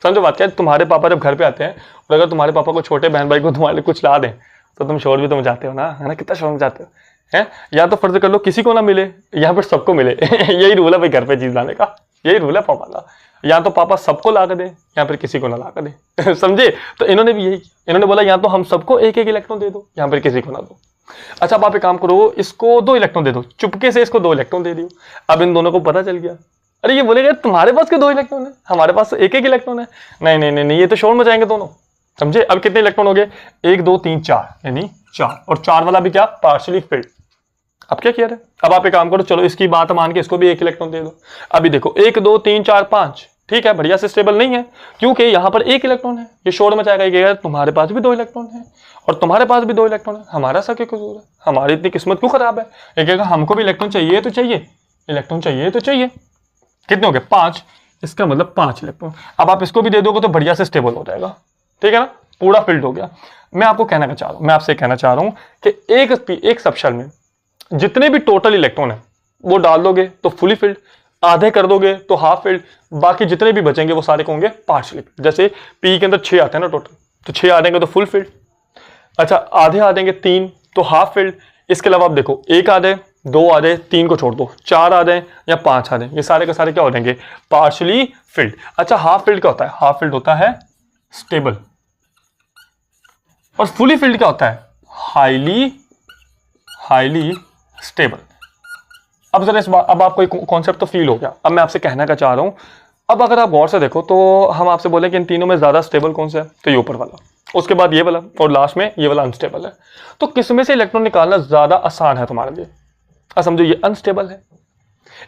A: समझो बात क्या है, तुम्हारे पापा जब घर पे आते हैं, और अगर तुम्हारे पापा को छोटे बहन भाई को तुम्हारे लिए कुछ ला दें, तो तुम शोर भी तो मचाते हो ना, है ना, कितना शोर मचाते हो, है। या तो फर्ज कर लो किसी को ना मिले, या फिर सबको मिले। यही रूल है भाई घर पे चीज लाने का, यही रूल है पापा का। या तो पापा सबको ला कर दे, या फिर किसी को ना ला कर दे। समझे, तो इन्होंने भी यही, इन्होंने बोला या तो हम सबको 1 1 इलेक्ट्रॉन दे दो, या फिर किसी को ना दो। अच्छा, अब आप एक काम करो, इसको 2 इलेक्ट्रॉन दे दो, चुपके से इसको 2 इलेक्ट्रॉन दे दियो। अब इन दोनों को पता चल गया, अरे ये बोलेगा तुम्हारे पास क्यों 2 इलेक्ट्रॉन है, हमारे पास 1 1 इलेक्ट्रॉन है। नहीं नहीं नहीं, ये तो शोर मचाएंगे दोनों, समझे। अब कितने इलेक्ट्रॉन हो गए, 1 2 3 4, यानी 4, और 4 वाला भी क्या, पार्शियली फिल्ड। अब क्या किया है, अब आप एक काम करो, चलो इसकी बात मान के इसको भी 1 इलेक्ट्रॉन दे दो। अभी देखो 1 2 3 4 5, ठीक है, बढ़िया से स्टेबल नहीं है, क्योंकि यहां पर 1 इलेक्ट्रॉन है। ये शोर मचाएगा, ये तुम्हारे पास भी 2 इलेक्ट्रॉन है, और तुम्हारे पास भी 2 इलेक्ट्रॉन है, हमारा सा क्या कसूर है, हमारी इतनी किस्मत क्यों खराब है। ये कहेगा हमको भी इलेक्ट्रॉन चाहिए तो चाहिए, इलेक्ट्रॉन चाहिए तो चाहिए। कितने हो गए, 5, इसका मतलब 5 इलेक्ट्रॉन। अब आप इसको भी दे दोगे तो बढ़िया से स्टेबल हो जाएगा, ठीक है ना, पूरा फिल्ड हो गया। मैं आपको कहना चाह रहा हूं, मैं आपसे कहना चाह रहा हूं कि एक सबशेल में जितने भी टोटल इलेक्ट्रॉन है वो डाल दोगे तो फुली फिल्ड, आधे कर दोगे तो हाफ फिल्ड, बाकी जितने भी बचेंगे वो सारे होंगे पार्शियली। जैसे पी के अंदर 6 आते हैं ना टोटल, तो 6 आ देंगे तो फुल फिल्ड। अच्छा, आधे आ देंगे 3 तो हाफ फिल्ड। इसके अलावा आप देखो 1 आ जाए, 2 आ जाए, 3 को छोड़ दो, 4 आ जाए या 5 आ जाए, ये सारे के सारे क्या हो जाएंगे, पार्शियली फिल्ड। अच्छा, हाफ फिल्ड क्या होता है, हाफ फिल्ड होता है स्टेबल, और फुली फिल्ड क्या होता है, हाईली स्टेबल। अब जरा इस बात, अब आपको एक कॉन्सेप्ट तो फील हो गया। अब मैं आपसे कहना क्या चाह रहा हूं, अब अगर आप गौर से देखो तो हम आपसे बोले कि इन तीनों में ज्यादा स्टेबल कौन सा है, तो ये ऊपर वाला, उसके बाद ये वाला, और लास्ट में ये वाला अनस्टेबल है। तो किस में से इलेक्ट्रॉन निकालना ज्यादा आसान है तुम्हारे लिए, समझो ये अनस्टेबल है,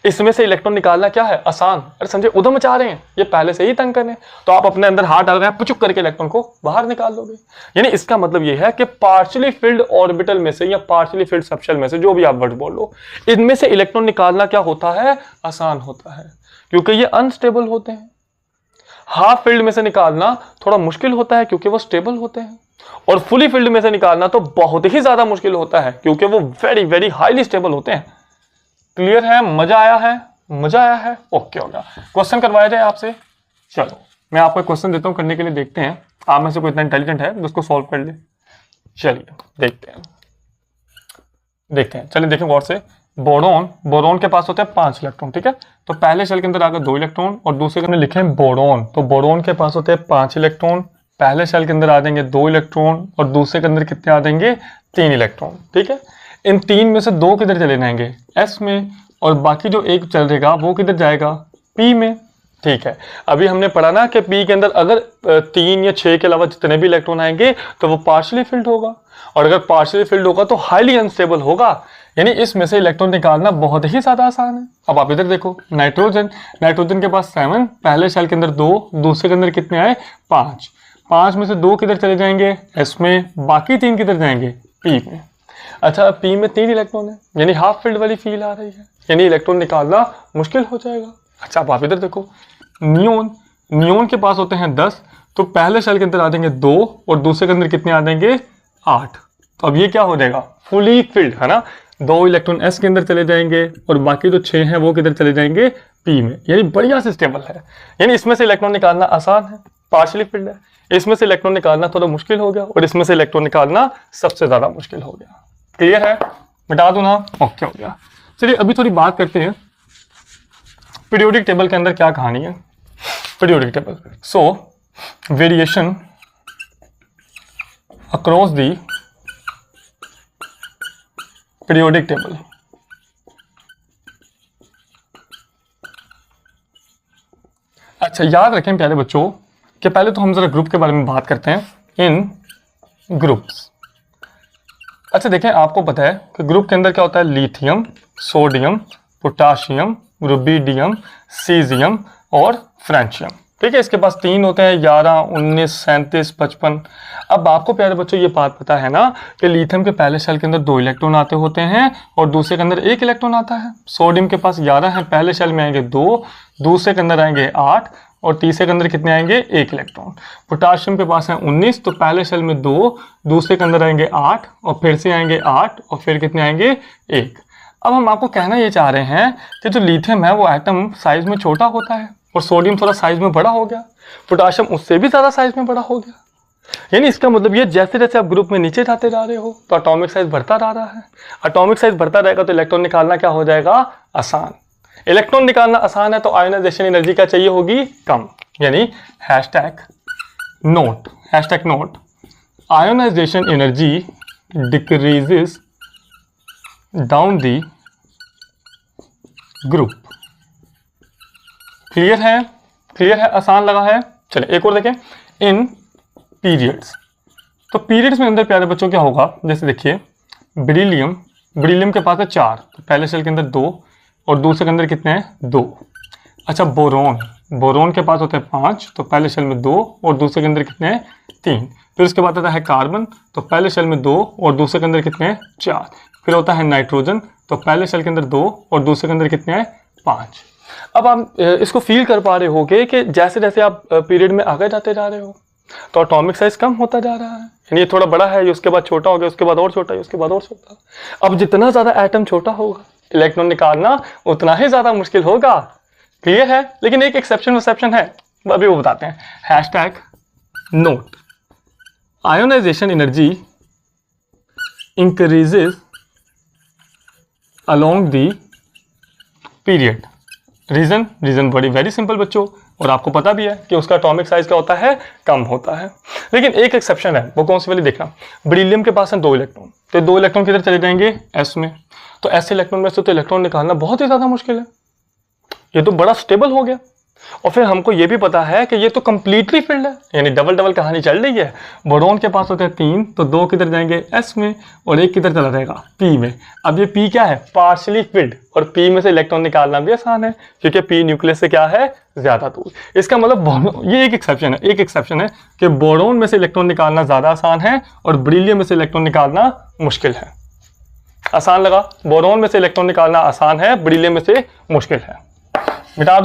A: इसमें से इलेक्ट्रॉन निकालना क्या है, आसान। अरे संजय उधर मचा रहे हैं, ये पहले से ही तंग कर रहे हैं, तो आप अपने अंदर हाथ डाल रहे हैं, पुचुक करके इलेक्ट्रॉन को बाहर निकाल लोगे। यानी इसका मतलब ये है कि पार्शियली फिल्ड ऑर्बिटल में से या पार्शियली फिल्ड सबशेल में से, जो भी आप वर्ड बोल लो, इनमें से इलेक्ट्रॉन निकालना क्या होता है, आसान होता है, क्योंकि ये अनस्टेबल होते हैं। हाफ फील्ड में से निकालना थोड़ा मुश्किल होता है क्योंकि वो स्टेबल होते हैं, और फुली फील्ड में से निकालना तो बहुत ही ज्यादा मुश्किल होता है क्योंकि वो वेरी वेरी हाईली स्टेबल होते हैं। क्लियर है, मजा आया है, मजा आया है, ओके हो गया। क्वेश्चन करवाया जाए आपसे, चलो मैं आपको क्वेश्चन देता हूं करने के लिए, देखते हैं आप में से कोई इतना इंटेलिजेंट है जिसको सॉल्व कर ले। चलिए देखते हैं चलिए देखें गौर से। बोरोन के पास होते हैं 5 इलेक्ट्रॉन, ठीक है। तो पहले शेल के अंदर आकर 2 इलेक्ट्रॉन और दूसरे के अंदर लिखे बोरोन, तो बोरोन के पास होते हैं 5 इलेक्ट्रॉन, पहले शेल के अंदर आ जाएंगे 2 इलेक्ट्रॉन और दूसरे के अंदर कितने आ जाएंगे, 3 इलेक्ट्रॉन, ठीक है। इन 3 में से 2 किधर चले जाएंगे, एस में, और बाकी जो एक चलेगा वो किधर जाएगा, पी में, ठीक है। अभी हमने पढ़ा ना कि पी के अंदर अगर 3 या 6 के अलावा जितने भी इलेक्ट्रॉन आएंगे तो वो पार्शियली फिल्ड होगा, और अगर पार्शियली फिल्ड होगा तो हाईली अनस्टेबल होगा। यानी इसमें से इलेक्ट्रॉन निकालना बहुत ही ज्यादा आसान है। अब आप इधर देखो, नाइट्रोजन के पास 7, पहले शेल के अंदर 2, दूसरे के अंदर कितने आए, 5 में से 2 किधर चले जाएंगे, एस में, बाकी 3 किधर जाएंगे, पी में। अच्छा, पी में 3 इलेक्ट्रॉन है, यानी हाफ फील्ड वाली फील आ रही है, यानी इलेक्ट्रॉन निकालना मुश्किल हो जाएगा। अच्छा, अब आप इधर देखो, नियोन के पास होते हैं 10, तो पहले शेल के अंदर आ जाएंगे 2 और दूसरे के अंदर कितने आ जाएंगे, 8। तो अब ये क्या हो जाएगा, फुली फिल्ड है ना। 2 इलेक्ट्रॉन एस के अंदर चले जाएंगे और बाकी जो 6 हैं वो किधर चले जाएंगे, पी में, यानी बढ़िया से स्टेबल है। यानी इसमें से इलेक्ट्रॉन निकालना आसान है, पार्शियली फिल्ड है। इसमें से इलेक्ट्रॉन निकालना थोड़ा मुश्किल हो गया, और इसमें से इलेक्ट्रॉन निकालना सबसे ज्यादा मुश्किल हो गया। क्लियर है, मिटा दूं ना, ओके हो गया। चलिए अभी थोड़ी बात करते हैं पीरियोडिक टेबल के अंदर क्या कहानी है। Periodic table, so variation across the periodic table. अच्छा, याद रखें प्यारे बच्चों कि पहले तो हम जरा ग्रुप के बारे में बात करते हैं। इन ग्रुप्स, अच्छा देखें, आपको पता है कि ग्रुप के अंदर क्या होता है, lithium, sodium, potassium, rubidium, caesium और फ्रेंशियम, ठीक है। इसके पास 3 होते हैं, 11, 19, 37, 55। अब आपको प्यारे बच्चों ये बात पता है ना कि लिथियम के पहले शेल के अंदर 2 इलेक्ट्रॉन आते होते हैं और दूसरे के अंदर 1 इलेक्ट्रॉन आता है। सोडियम के पास 11 है, पहले शेल में आएंगे 2, दूसरे के अंदर आएंगे 8 और तीसरे के अंदर कितने आएंगे, 1 इलेक्ट्रॉन। पोटाशियम के पास है 19, तो पहले शेल में 2, दूसरे के अंदर आएंगे 8 और फिर से आएंगे 8 और फिर कितने आएंगे, 1। अब हम आपको कहना ये चाह रहे हैं कि जो लिथियम है वो एटम साइज में छोटा होता है और सोडियम थोड़ा साइज में बड़ा हो गया, पोटाशियम उससे भी ज़्यादा साइज में बड़ा हो गया। यानी इसका मतलब ये जैसे जैसे आप ग्रुप में नीचे जाते जा रहे हो तो एटॉमिक साइज बढ़ता जा रहा है। एटॉमिक साइज बढ़ता रहेगा तो इलेक्ट्रॉन निकालना क्या हो जाएगा, आसान। इलेक्ट्रॉन निकालना आसान है तो आयोनाइजेशन एनर्जी क्या चाहिए होगी, कम। यानी hashtag note ionization energy decreases down the group. Clear है, आसान लगा है। चलिए एक और देखें, इन पीरियड्स। तो पीरियड्स में अंदर प्यारे बच्चों क्या होगा, जैसे देखिए बेरिलियम के पास है 4, तो पहले शेल के अंदर 2 और दूसरे के अंदर कितने हैं, 2। अच्छा, बोरोन के पास होते हैं 5, तो पहले शेल में 2 और दूसरे के अंदर कितने हैं, 3। फिर उसके बाद आता है कार्बन, तो पहले शेल में 2 और दूसरे के अंदर कितने हैं, 4। फिर होता है नाइट्रोजन, तो पहले शेल के अंदर 2 और दूसरे के अंदर कितने हैं, 5। अब आप इसको फील कर पा रहे होगे कि जैसे जैसे आप पीरियड में आगे जाते जा रहे हो तो एटॉमिक साइज कम होता जा रहा है। यानी ये थोड़ा बड़ा है, उसके बाद छोटा हो गया, उसके बाद और छोटा है, उसके बाद और छोटा। अब जितना ज्यादा एटम छोटा होगा इलेक्ट्रॉन निकालना उतना ही ज्यादा मुश्किल होगा। क्लियर है, लेकिन एक एक्सेप्शन है, अभी वो बताते हैं। Hashtag note ionization energy increases along the period. Reason बड़ी वेरी सिंपल बच्चों, और आपको पता भी है कि उसका एटॉमिक साइज क्या होता है, कम होता है। लेकिन एक एक्सेप्शन है, वो कौन सी वाली देखना। बेरिलियम के पास है 2 इलेक्ट्रॉन, तो 2 इलेक्ट्रॉन किधर चले जाएंगे, एस में। तो एस इलेक्ट्रॉन में से तो इलेक्ट्रॉन निकालना बहुत ही ज्यादा मुश्किल है, ये तो बड़ा स्टेबल हो गया। और फिर हमको ये भी पता है कि ये तो कंप्लीटली फिल्ड है, यानी डबल डबल कहानी चल रही है। बोरॉन के पास होते हैं 3, तो 2 किधर जाएंगे S में और 1 किधर चला जाएगा P में। अब ये P क्या है, पार्शली फिल्ड, और P में से इलेक्ट्रॉन निकालना भी आसान है क्योंकि P न्यूक्लियस से क्या है, ज़्यादा दूर। इसका मतलब ये एक एक्सेप्शन है कि बोरॉन में से इलेक्ट्रॉन निकालना ज़्यादा आसान है और बेरिलियम में से इलेक्ट्रॉन निकालना मुश्किल है। आसान लगा, बोरॉन में से इलेक्ट्रॉन निकालना आसान है, बेरिलियम में से मुश्किल है। मिटा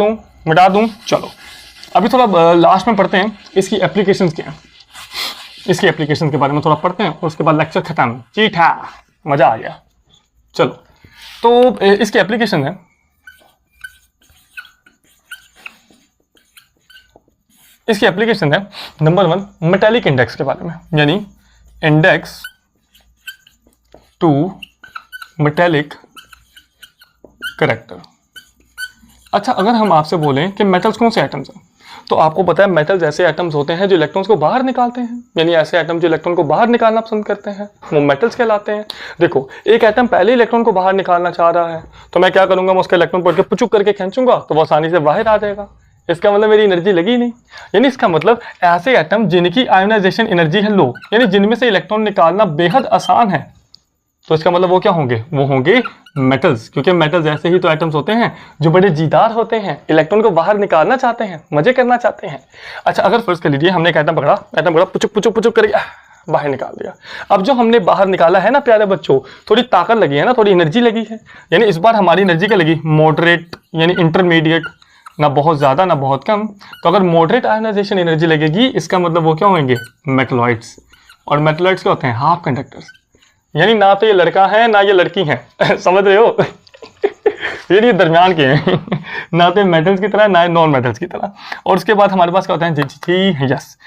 A: दूं। चलो अभी थोड़ा लास्ट में पढ़ते हैं इसकी एप्लीकेशंस क्या हैं, इसकी एप्लीकेशन के बारे में थोड़ा पढ़ते हैं और उसके बाद लेक्चर खत्म। ठीक है, मजा आ गया। चलो तो इसकी एप्लीकेशन है, नंबर 1 मेटालिक इंडेक्स के बारे में, यानी इंडेक्स टू मेटालिक कैरेक्टर। अच्छा, अगर हम आपसे बोलें कि मेटल्स कौन से एटम्स हैं, तो आपको पता है मेटल्स ऐसे एटम्स होते हैं जो इलेक्ट्रॉन्स को बाहर निकालते हैं, यानी ऐसे एटम जो इलेक्ट्रॉन को बाहर निकालना पसंद करते हैं वो मेटल्स कहलाते हैं। देखो, एक एटम पहले इलेक्ट्रॉन को बाहर निकालना चाह रहा है तो मैं क्या करूंगा, मैं उसका इलेक्ट्रॉन पढ़ के पुचुक करके खींचूंगा तो वो आसानी से बाहर आ जाएगा। इसका मतलब मेरी एनर्जी लगी नहीं, यानी इसका मतलब ऐसे एटम जिनकी आयोनाइजेशन एनर्जी है लो, यानी जिनमें से इलेक्ट्रॉन निकालना बेहद आसान है, तो इसका मतलब वो क्या होंगे, वो होंगे मेटल्स, क्योंकि मेटल्स ऐसे ही तो एटम्स होते हैं जो बड़े जीदार होते हैं, इलेक्ट्रॉन को बाहर निकालना चाहते हैं, मजे करना चाहते हैं। अच्छा, अगर फर्ज कर लीजिए हमने एक एटम पकड़ा पुचुक करके बाहर निकाल दिया। अब जो हमने बाहर निकाला है ना प्यारे बच्चों, थोड़ी ताकत लगी है ना, थोड़ी एनर्जी लगी है, यानी इस बार हमारी एनर्जी क्या लगी, मॉडरेट यानी इंटरमीडिएट, ना बहुत ज़्यादा ना बहुत कम। तो अगर मॉडरेट आयोनाइजेशन एनर्जी लगेगी, इसका मतलब वो क्या होंगे, मेटलॉइड्स। और मेटलॉइड्स क्या होते हैं, हाफ कंडक्टर्स, यानी ना तो ये लड़का है ना ये लड़की है समझ रहे हो ये दरमियान के हैं ना तो मेटल्स की तरह ना नॉन मेटल्स की तरह। और उसके बाद हमारे पास क्या होता है, जी यस,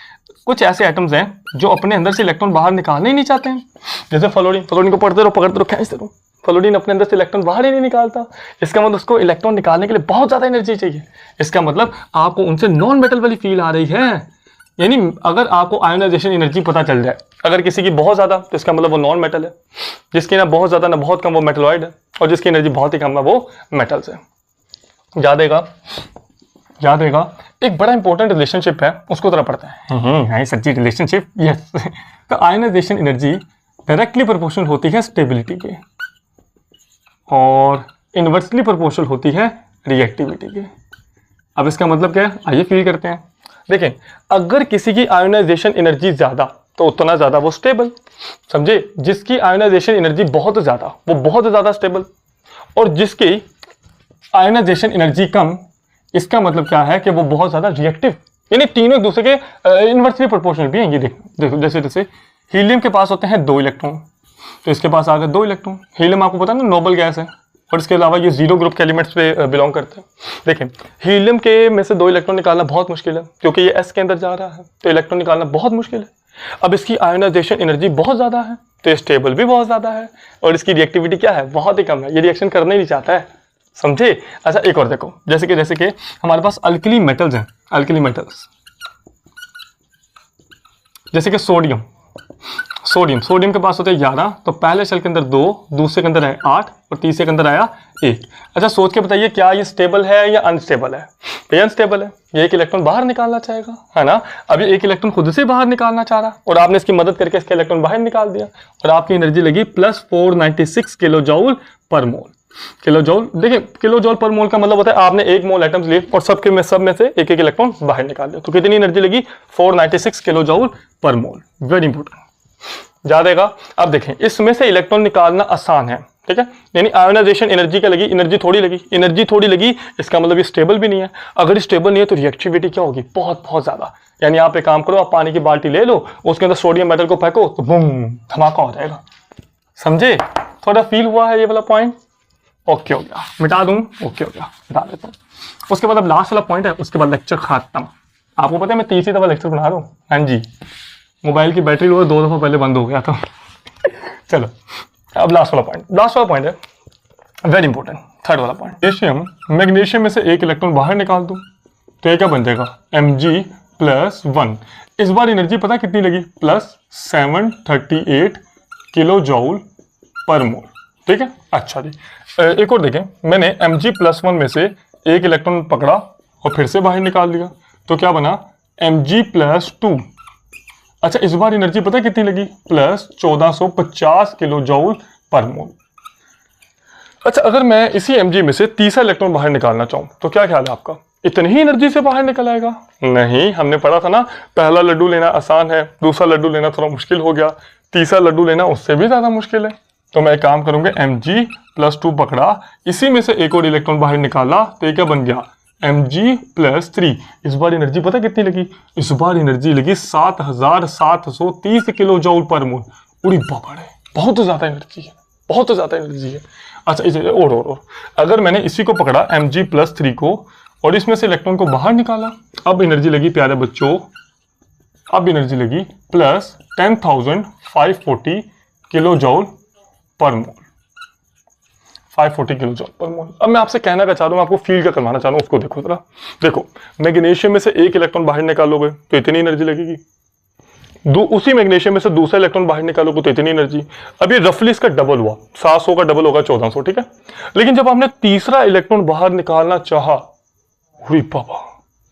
A: कुछ ऐसे एटम्स हैं जो अपने अंदर से इलेक्ट्रॉन बाहर निकालना ही नहीं चाहते हैं, जैसे फ्लोरीन को पकड़ते रहो खींचते रहो, फ्लोरीन अपने अंदर से इलेक्ट्रॉन बाहर ही नहीं निकालता। इसका मतलब उसको इलेक्ट्रॉन निकालने के लिए बहुत ज़्यादा एनर्जी चाहिए। इसका मतलब आपको उनसे नॉन मेटल वाली फील आ रही है, यानी अगर आपको आयोनाइजेशन एनर्जी पता चल जाए, अगर किसी की बहुत ज़्यादा तो इसका मतलब वो नॉन मेटल है, जिसकी ना बहुत ज़्यादा ना बहुत कम वो मेटलॉइड है, और जिसकी एनर्जी बहुत ही कम है वो मेटल्स है। याद रहेगा एक बड़ा इंपॉर्टेंट रिलेशनशिप है, उसको तरह पढ़ते हैं। सच्ची रिलेशनशिप, यस। तो आयोनाइजेशन एनर्जी डायरेक्टली प्रोपोर्शनल होती है स्टेबिलिटी के और इनवर्सली प्रोपोर्शनल होती है रिएक्टिविटी के। अब इसका मतलब क्या है, आइए फील करते हैं। देखें, अगर किसी की आयोनाइजेशन एनर्जी ज़्यादा तो उतना ज़्यादा वो स्टेबल, समझे। जिसकी आयोनाइजेशन एनर्जी बहुत ज़्यादा वो बहुत ज़्यादा स्टेबल, और जिसकी आयोनाइजेशन एनर्जी कम, इसका मतलब क्या है कि वो बहुत ज़्यादा रिएक्टिव, यानी तीनों एक दूसरे के इनवर्सली प्रोपोर्शनल भी हैं। ये देखो जैसे हीलियम के पास होते हैं 2 इलेक्ट्रॉन, तो इसके पास आ गए 2 इलेक्ट्रॉन। हीलियम आपको पता है ना नोबल गैस है, और इसके अलावा ये 0 ग्रुप के एलिमेंट्स पे बिलोंग करते हैं। देखें, हीलियम के में से 2 इलेक्ट्रॉन निकालना बहुत मुश्किल है क्योंकि ये S के अंदर जा रहा है, तो इलेक्ट्रॉन निकालना बहुत मुश्किल है। अब इसकी आयोनाइजेशन एनर्जी बहुत ज़्यादा है, तो स्टेबल भी बहुत ज़्यादा है, और इसकी रिएक्टिविटी क्या है, बहुत ही कम है, ये रिएक्शन करना ही नहीं चाहता है, समझे। अच्छा, एक और देखो, जैसे कि हमारे पास अल्कली मेटल्स हैं, अल्कली मेटल्स जैसे कि सोडियम के पास होते हैं 11, तो पहले शेल के अंदर 2, दूसरे के अंदर है 8 और तीसरे के अंदर आया 1। अच्छा, सोच के बताइए क्या ये स्टेबल है या अनस्टेबल है। ये अनस्टेबल है, ये एक इलेक्ट्रॉन बाहर निकालना चाहेगा, है ना। अभी एक इलेक्ट्रॉन खुद से बाहर निकालना चाह रहा और आपने इसकी मदद करके इसका इलेक्ट्रॉन बाहर निकाल दिया, और आपकी एनर्जी लगी +496 किलो जूल पर मोल। किलो जूल, देखिए किलो जूल पर मोल का मतलब होता है आपने 1 मोल एटम्स लिए और सब में से एक इलेक्ट्रॉन बाहर निकाल दिया, तो कितनी एनर्जी लगी, 496 किलो जूल पर मोल। वेरी इंपॉर्टेंट, याद रहेगा। अब देखें, इसमें से इलेक्ट्रॉन निकालना आसान है, ठीक है, यानी आयोनाइजेशन एनर्जी क्या लगी, एनर्जी थोड़ी लगी, इसका मतलब ये स्टेबल भी नहीं है। अगर स्टेबल नहीं है तो रिएक्टिविटी क्या होगी, बहुत ज़्यादा। यानी आप एक काम करो, आप पानी की बाल्टी ले लो, उसके अंदर सोडियम मेटल को फेंको तो बूम, धमाका हो जाएगा, समझे। थोड़ा फील हुआ है ये वाला पॉइंट, ओके हो गया, मिटा दूं, ओके हो गया, मिटा देता हूँ। उसके बाद अब लास्ट वाला पॉइंट है, उसके बाद लेक्चर खत्म। आपको पता है मैं तीसरी दफा लेक्चर बना रहा हूँ, हाँ जी, मोबाइल की बैटरी लो 2 दफा पहले बंद हो गया था चलो अब लास्ट वाला पॉइंट है, वेरी इंपॉर्टेंट, थर्ड वाला पॉइंट। मैग्नीशियम में से एक इलेक्ट्रॉन बाहर निकाल दूं तो ये क्या बन जाएगा, Mg+1। इस बार एनर्जी पता कितनी लगी, +738 किलो जूल पर मोल, ठीक है। अच्छा जी, एक और देखें, मैंने Mg+1 में से एक इलेक्ट्रॉन पकड़ा और फिर से बाहर निकाल दिया, तो क्या बना Mg+2। अच्छा इस बार एनर्जी पता है कितनी लगी, प्लस 1450 किलो जूल पर मोल। अच्छा अगर मैं इसी Mg में से तीसरा इलेक्ट्रॉन बाहर निकालना चाहूं तो क्या ख्याल है आपका, इतनी ही एनर्जी से बाहर निकल आएगा? नहीं, हमने पढ़ा था ना, पहला लड्डू लेना आसान है, दूसरा लड्डू लेना थोड़ा मुश्किल हो गया, तीसरा लड्डू लेना उससे भी ज्यादा मुश्किल है। तो मैं एक काम करूंगा, Mg+2 पकड़ा, इसी में से एक और इलेक्ट्रॉन बाहर निकाला, तो ये क्या बन गया Mg+3। इस बार एनर्जी पता कितनी लगी, इस बार एनर्जी लगी 7730 किलो जूल पर मोल। उड़ी बाबा रे, बहुत ज्यादा एनर्जी है, बहुत ज्यादा एनर्जी है। अच्छा इसे और अगर मैंने इसी को पकड़ा Mg+3 को और इसमें से इलेक्ट्रॉन को बाहर निकाला, अब एनर्जी लगी प्यारे बच्चों, अब एनर्जी लगी प्लस 10,540 किलो जूल पर मोल, 540 किलो जूल पर मोल। अब मैं आपसे कहना क्या चाह रहा हूँ, आपको फील क्या करवाना चाह रहा हूँ उसको देखो जरा। देखो मैग्नीशियम में से एक इलेक्ट्रॉन बाहर निकालोगे तो इतनी एनर्जी लगेगी, उसी मैग्नीशियम में से दूसरा इलेक्ट्रॉन बाहर निकालोगे तो इतनी एनर्जी। अब ये रफली इसका डबल हुआ, 700 का डबल होगा 1400, ठीक है। लेकिन जब आपने तीसरा इलेक्ट्रॉन बाहर निकालना चाहा, हुई बाबा,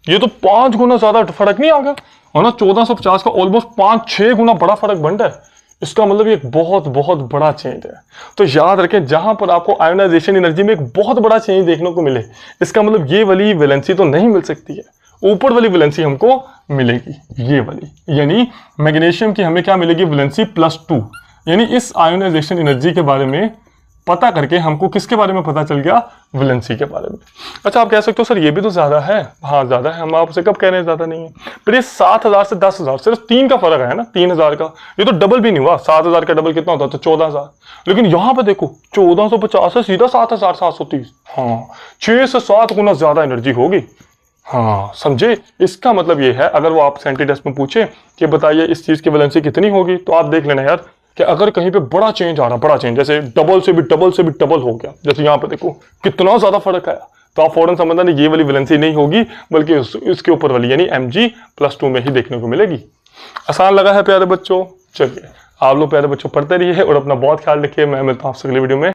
A: ये तो 5 गुना ज्यादा फर्क नहीं आ गया, और ना 1450 का ऑलमोस्ट 5-6 गुना बड़ा फर्क बन रहा है। इसका मतलब ये एक बहुत बहुत बड़ा चेंज है। तो याद रखें, जहां पर आपको आयोनाइजेशन एनर्जी में एक बहुत बड़ा चेंज देखने को मिले, इसका मतलब ये वाली वैलेंसी तो नहीं मिल सकती है, ऊपर वाली वैलेंसी हमको मिलेगी, ये वाली, यानी मैग्नीशियम की हमें क्या मिलेगी, वैलेंसी +2। यानी इस आयोनाइजेशन एनर्जी के बारे में पता करके हमको किसके बारे में पता चल गया, वैलेंसी के बारे में। अच्छा आप कह सकते हो सर ये भी तो ज्यादा है, हाँ ज्यादा है, हम आपसे कब कह रहे हैं ज्यादा नहीं है, पर ये 7000 से 10,000 सिर्फ 3 का फर्क है ना, 3000 का, ये तो डबल भी नहीं हुआ। 7000 का डबल कितना होता, तो 14,000। लेकिन यहाँ पे देखो 1450 से सीधा 7730, हाँ 6 से 7 गुना ज्यादा एनर्जी होगी। हाँ समझे, इसका मतलब ये है, अगर वो आप सेंटी टेस्ट में पूछे कि बताइए इस चीज की वैलेंसी कितनी होगी, तो आप देख लेना यार कि अगर कहीं पे बड़ा चेंज आ रहा, बड़ा चेंज, जैसे डबल से भी डबल हो गया, जैसे यहाँ पे देखो कितना ज्यादा फर्क आया, तो आप फौरन समझना नहीं ये वाली वैलेंसी नहीं होगी, बल्कि इसके ऊपर वाली यानी Mg+2 में ही देखने को मिलेगी। आसान लगा है प्यारे बच्चों? चलिए आप लोग प्यारे बच्चों पढ़ते रहिए और अपना बहुत ख्याल रखिए। मैं मिलता हूँ आपसे अगली वीडियो में।